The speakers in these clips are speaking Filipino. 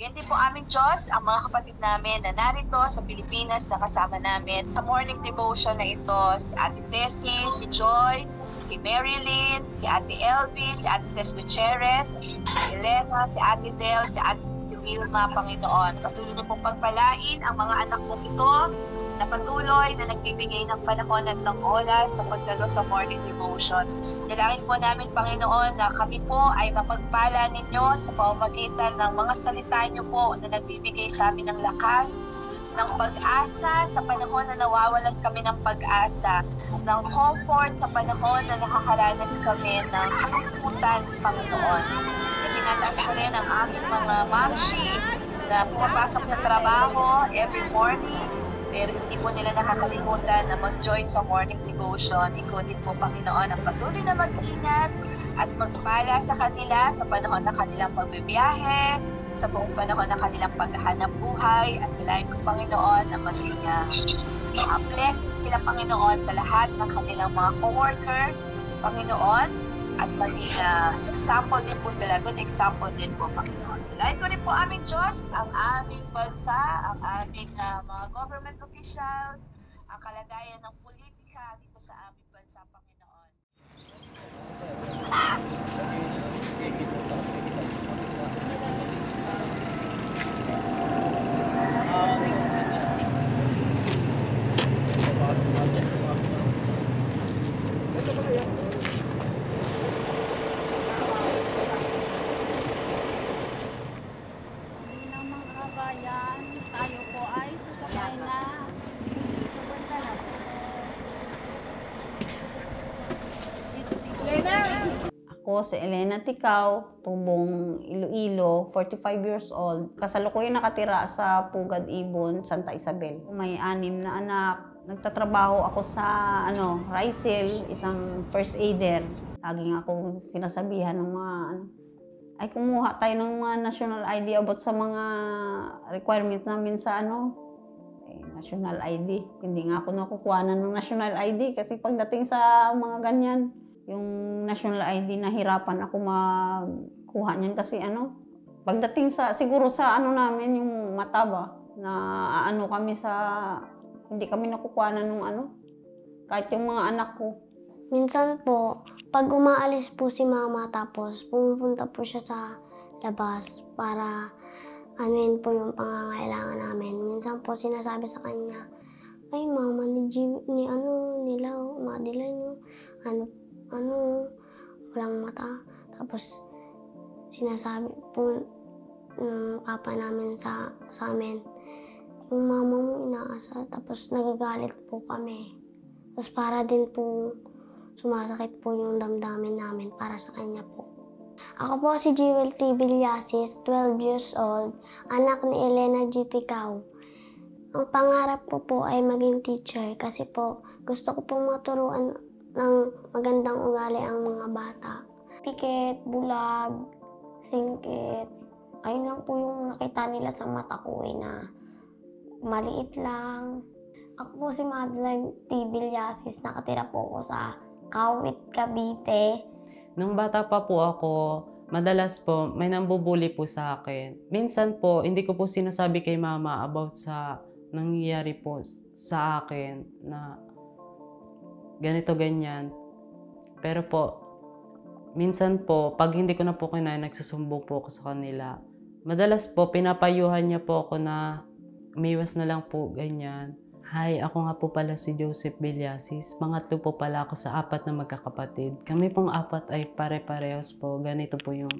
Bigyan din po aming Diyos ang mga kapatid namin na narito sa Pilipinas na kasama namin sa morning devotion na ito. Si Ate Tessie, si Joy, si Marilyn, si Ate Elvie, si Ate Tess Gutierrez, si Elena, si Ate Del, si Ate Wilma, Panginoon. Patuloy niyo pong pagpalain ang mga anak mong ito na patuloy na nagbibigay ng panahon at ng oras sa pagdalo sa morning devotion. Dalangin po namin, Panginoon, na kami po ay mapagpala ninyo sa pamamagitan ng mga salita niyo po na nagbibigay sa amin ng lakas, ng pag-asa sa panahon na nawawalan kami ng pag-asa, ng comfort sa panahon na nakakaranas kami ng kalungkutan, Panginoon. Tinataas ko rin ang aming mga mamshi na pumapasok sa trabaho every morning, pero hindi po nila nakakalimutan na mag-join sa morning devotion. Ikutin po, Panginoon, ang patuloy na mag-ingat at magpala sa kanila sa panahon na kanilang pagbibiyahe, sa buong panahon ng kanilang paghahanap buhay, at kailangan po, Panginoon, na maging blessing sila, Panginoon, sa lahat ng kanilang mga co-worker, Panginoon, at maging example din po sila, good example din po, Panginoon. Dahil ko rin po aming Diyos, ang aming bansa, ang aming mga government officials, ang kalagayan ng politika dito sa aming bansa, Panginoon. Tayo po ay sasakay na pupunta na po. Ako si Elena Ticao, tubong Iloilo, 45 years old. Kasalukuyan nakatira sa Pugad Ibon, Santa Isabel. May 6 na anak. Nagtatrabaho ako sa Rysel, isang first aider. Laging ako sinasabihan ng mga ay kumuha tayo ng mga national ID about sa mga requirement namin sa national ID. Hindi nga ako nakukuhanan ng national ID kasi pagdating sa mga ganyan, yung national ID nahirapan ako magkuha niyan kasi pagdating siguro sa namin yung mata ba na kami sa hindi kami nakukuhanan ng kahit yung mga anak ko. Minsan po, pag umaalis po si mama tapos pumupunta po siya sa labas para anuin po yung pangangailangan namin. Minsan po sinasabi sa kanya, ay mama nila, Madeline, walang mata. Tapos sinasabi po ng papa namin sa amin, yung mama mo inaasar. Tapos nagagalit po kami. Tapos para din po sumasakit po yung damdamin namin para sa kanya po. Ako po si Jewel T. Villasis, 12 years old, anak ni Elena G. Ticao. Ang pangarap ko po ay maging teacher kasi po gusto ko pong maturuan ng magandang ugali ang mga bata. Pikit, bulag, singkit, ayun lang po yung nakita nila sa mata ko na maliit lang. Ako po si Madeline T. Villasis, nakatira po ako sa Kawit, Cavite. Nung bata pa po ako, madalas po may nambubuli po sa akin. Minsan po, hindi ko po sinasabi kay mama about sa nangyayari po sa akin na ganito, ganyan. Pero po, minsan po, pag hindi ko na po kinaya, nagsusumbong po ako sa kanila. Madalas po, pinapayuhan niya po ako na umiwas na lang po, ganyan. Hi, ako nga po pala si Joseph Villasis. Pangatlo po pala ako sa 4 na magkakapatid. Kami pong 4 ay pare-parehas po. Ganito po yung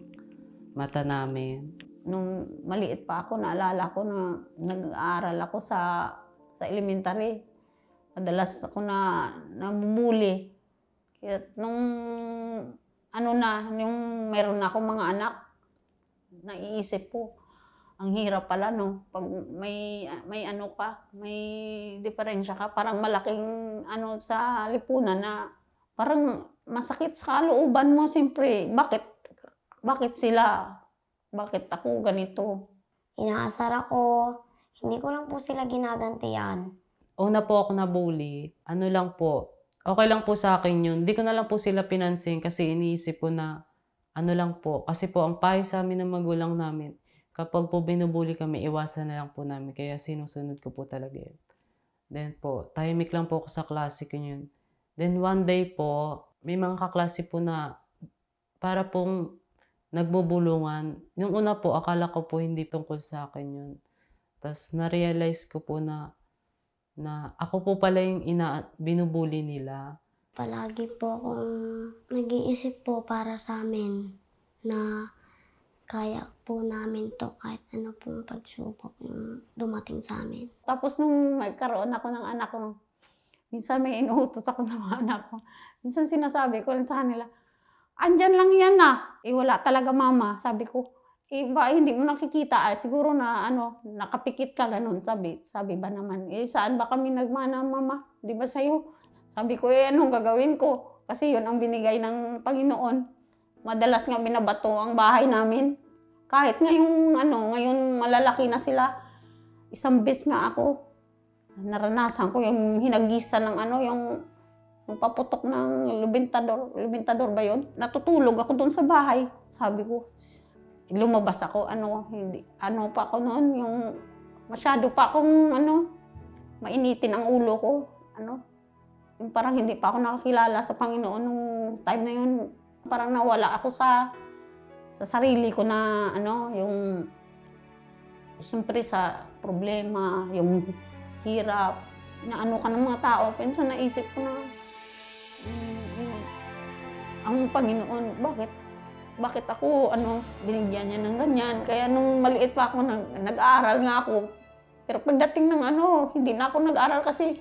mata namin. Nung maliit pa ako, naalala ko na nag-aaral ako sa elementary. Madalas ako na nabubuli. Kaya nung yung meron na akong mga anak, naiisip ko, ang hirap pala, no? Pag may diferensya ka, parang malaking sa lipunan na parang masakit sa kalooban mo, siyempre. Bakit sila? Bakit ako ganito? Inaasar ako, hindi ko lang po sila ginagantian. Una po ako nabully, lang po, okay lang po sa akin yun. Hindi ko na lang po sila pinansin kasi iniisip ko na lang po. Kasi po ang payo sa amin ng magulang namin, Kapag po binubuli kami, iwasan na lang po namin. Kaya sinusunod ko po talaga yun. Then po, tahimik lang po ako sa klase ko yun. Then one day po, may mga kaklase po na para pong nagbubulungan. Yung una po, akala ko po hindi tungkol sa akin yun. Tapos na-realize ko po na ako po pala yung binubuli nila. Palagi po akong nag-iisip po para sa amin na kaya po namin to kahit ano pong pagsubok yung dumating sa amin. Tapos nung magkaroon ako ng anak ko, minsan may inuutos ako sa mga anak ko. Minsan sinasabi ko lang sa kanila, andyan lang yan na. Wala talaga mama. Sabi ko, ba hindi mo nakikita? Siguro na nakapikit ka ganun. Sabi ba naman, saan ba kami nagmana mama? Di ba sa'yo? Sabi ko, anong gagawin ko? Kasi yun ang binigay ng Panginoon. Madalas nga binabato ang bahay namin. Kahit ngayon malalaki na sila. Isang beses nga ako, naranasan ko yung hinagisa ng yung paputok ng lubintador ba yun? Natutulog ako doon sa bahay. Sabi ko, lumabas ako, pa ako noon, yung masyado pa akong mainitin ang ulo ko. Yung parang hindi pa ako nakakilala sa Panginoon nung time na yun. Parang nawala ako sa sarili ko na yung siyempre sa problema, yung hirap, na ka ng mga tao. Minsan naisip ko na ang Panginoon, bakit ako binigyan niya ng ganyan? Kaya nung maliit pa ako, nag-aaral nga ako. Pero pagdating ng hindi na ako nag-aaral kasi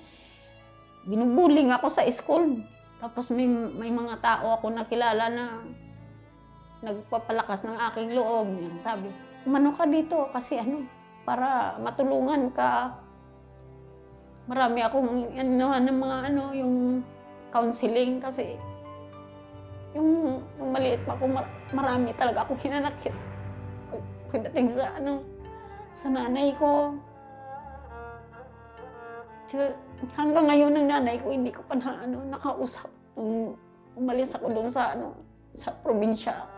binubullying ako sa school. Tapos may mga tao ako nakilala na nagpapalakas ng aking loob. Sabi, umano ka dito kasi para matulungan ka. Marami akong ng mga yung counseling kasi yung maliit pa ako, marami talaga akong hinanakit. Pagdating sa nanay ko. Hanggang ngayon ng nanay ko, hindi ko pa nakausap. Nung umalis ako doon sa probinsya.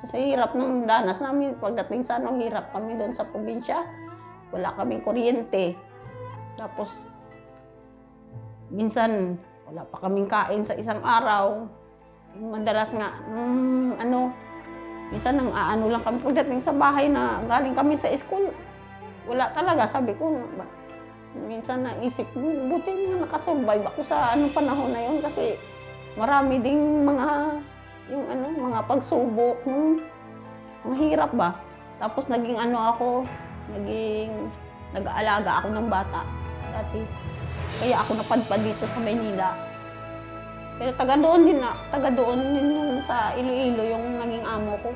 Sa hirap ng danas namin, pagdating sa hirap kami doon sa probinsya. Wala kaming kuryente. Tapos, minsan, wala pa kaming kain sa isang araw. Madalas nga, minsan lang kami pagdating sa bahay na galing kami sa school. Wala talaga, sabi ko, minsan naisip ko, buti nga nakasurvive ako sa panahon na yun kasi marami ding mga pagsubok, mga hirap ba. Tapos naging nag-aalaga ako ng bata dati. Kaya ako napadpad dito sa Maynila. Pero taga doon din yung sa Iloilo yung naging amo ko.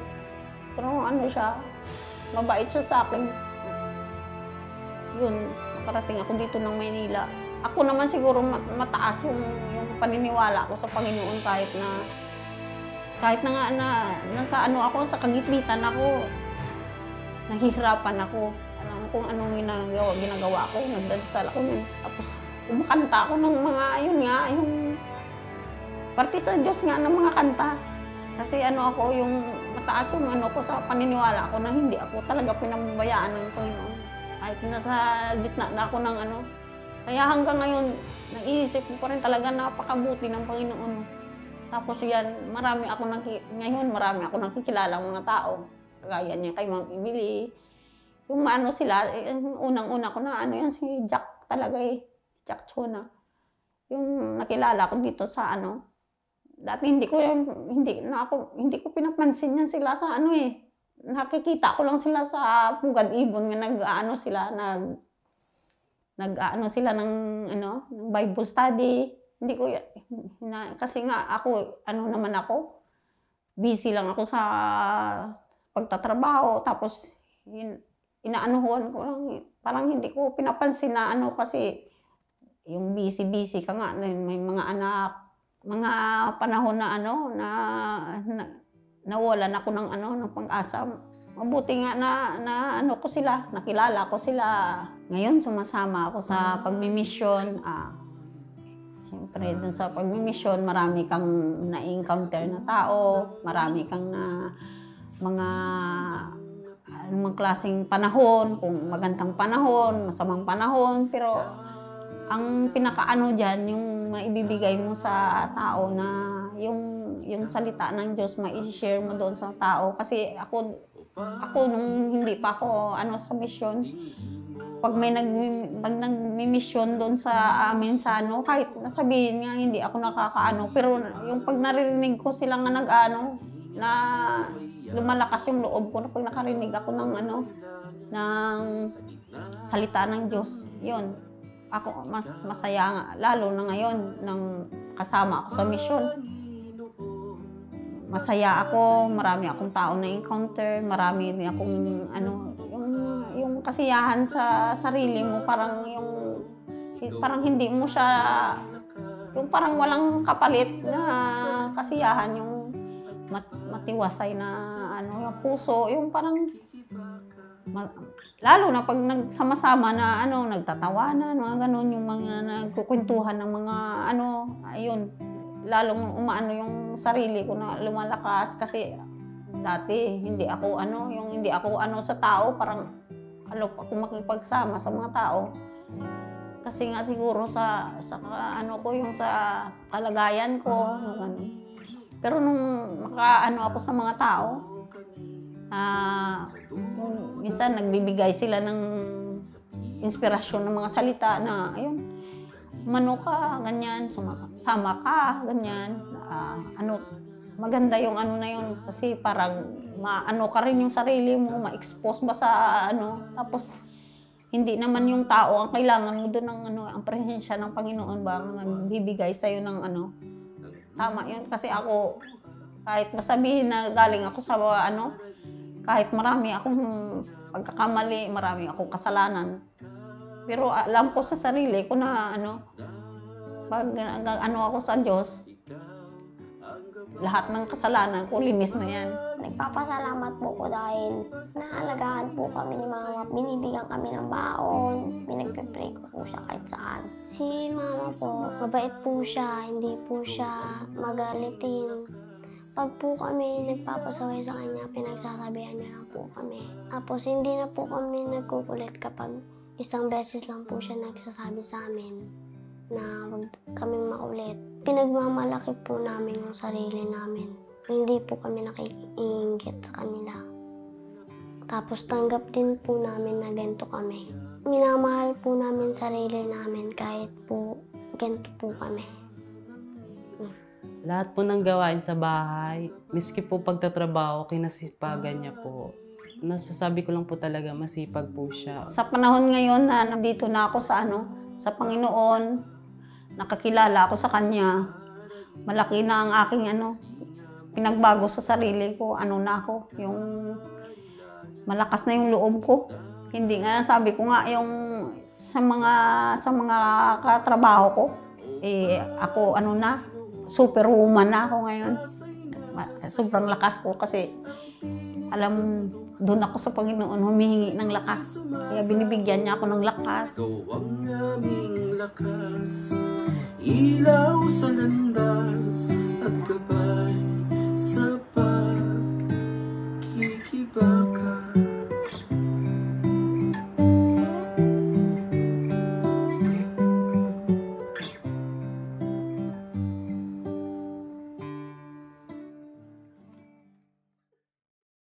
Pero siya, mabait siya sa akin. Yun, nakarating ako dito ng Maynila. Ako naman siguro mataas yung paniniwala ko sa Panginoon kahit na nga nasa ako, sa kagitnitan ako, nahihirapan ako. Alam ko kung anong ginagawa ko, nagdadasal ako nun. Tapos kumakanta ako ng mga, yung parte sa Diyos nga ng mga kanta. Kasi ako, yung mataas yung ko sa paniniwala ko na hindi ako talaga pinababayaan ng Panginoon. Kahit nasa gitna na ako ng Kaya hanggang ngayon, naiisip ko pa rin talaga napakabuti ng Panginoon. Tapos yan, marami ako nakikilala mga tao. Kagaya niya kay Ma'am Emily. Yung sila, unang-una ko na yan si Jack talaga Jack Chona. Yung nakilala ko dito sa dati hindi ko pinapansin yan sila sa nakikita ko lang sila sa Pugad Ibon nga sila ng Bible study. Hindi ko kasi nga ako naman ako busy lang ako sa pagtatrabaho, tapos inaanuhan ko lang, parang hindi ko pinapansin na kasi yung busy ka nga, may mga anak, mga panahon na nawalan ako ng pag-asa. Mabuti nga na ko sila, nakilala ko sila. Ngayon sumasama ako sa pagmimisyon. Siyempre dun sa pagmimisyon, marami kang na-encounter na tao, marami kang na mga anumang klaseng panahon, kung magandang panahon, masamang panahon, pero ang pinakaano dyan, yung maibibigay mo sa tao na yung salita ng Diyos, ma-share mo doon sa tao. Kasi ako nung hindi pa ako sa misyon, pag nagmi-mission doon sa amin sa kahit nasabihin nga hindi ako nakakaano, pero yung pag naririnig ko sila nga na lumalakas yung loob ko na pag nakarinig ako ng ng salita ng Diyos. Yun. Ako mas masaya nga, lalo na ngayon nang kasama ako sa misyon. Masaya ako, marami akong tao na encounter, marami din akong yung kasiyahan sa sarili mo, parang hindi mo siya, yung parang walang kapalit na kasiyahan, yung matiwasay na yung puso, yung parang lalo na pag nagsama-sama na nagtatawanan, mga ganun, yung mga nagkukwentuhan ng mga ayun, lalong umaano yung sarili ko na lumalakas. Kasi dati hindi ako sa tao, parang ako makipagsama sa mga tao. Kasi nga siguro sa ko, yung sa kalagayan ko, ganun. Pero nung ako sa mga tao, minsan nagbibigay sila ng inspirasyon ng mga salita na ayun, umano ka, ganyan, sama ka, ganyan, maganda yung na yun, kasi parang ka rin yung sarili mo, ma-expose ba sa tapos hindi naman yung tao ang kailangan mo doon ng ang presensya ng Panginoon ba ang nagbibigay sa'yo ng tama yun. Kasi ako, kahit masabihin na galing ako sa kahit marami akong pagkakamali, marami akong kasalanan, pero alam ko sa sarili ko na pag ako sa Diyos, lahat ng kasalanan ko, linis na yan. Nagpapasalamat po ko dahil naalagaan po kami ni Mama. Binibigyan kami ng baon. Pinagpe-pray ko po siya kahit saan. Si Mama po, mabait po siya. Hindi po siya magalitin. Pag po kami nagpapasaway sa kanya, pinagsasabihan niya lang po kami. Tapos hindi na po kami nagkukulit kapag isang beses lang po siya nagsasabi sa amin na huwag kaming maulit. Pinagmamalaki po namin yung sarili namin. Hindi po kami nakikiinggit sa kanila. Tapos tanggap din po namin na ganito kami. Minamahal po namin sarili namin kahit po ganito po kami. Lahat po ng gawain sa bahay, miski po pagtatrabaho, kinasipagan niya po. Nasasabi ko lang po talaga, masipag po siya. Sa panahon ngayon na nandito na ako sa Panginoon, nakakilala ako sa Kanya, malaki na ang aking pinagbago sa sarili ko, na ako, yung malakas na yung loob ko. Hindi nga, sabi ko nga, yung sa mga katrabaho ko, ako superwoman na ako ngayon. Sobrang lakas ko kasi doon ako sa Panginoon humihingi ng lakas. Kaya binibigyan niya ako ng lakas. Ikaw ang aming lakas, ilaw sa landas at gabay sa pagkikibaka.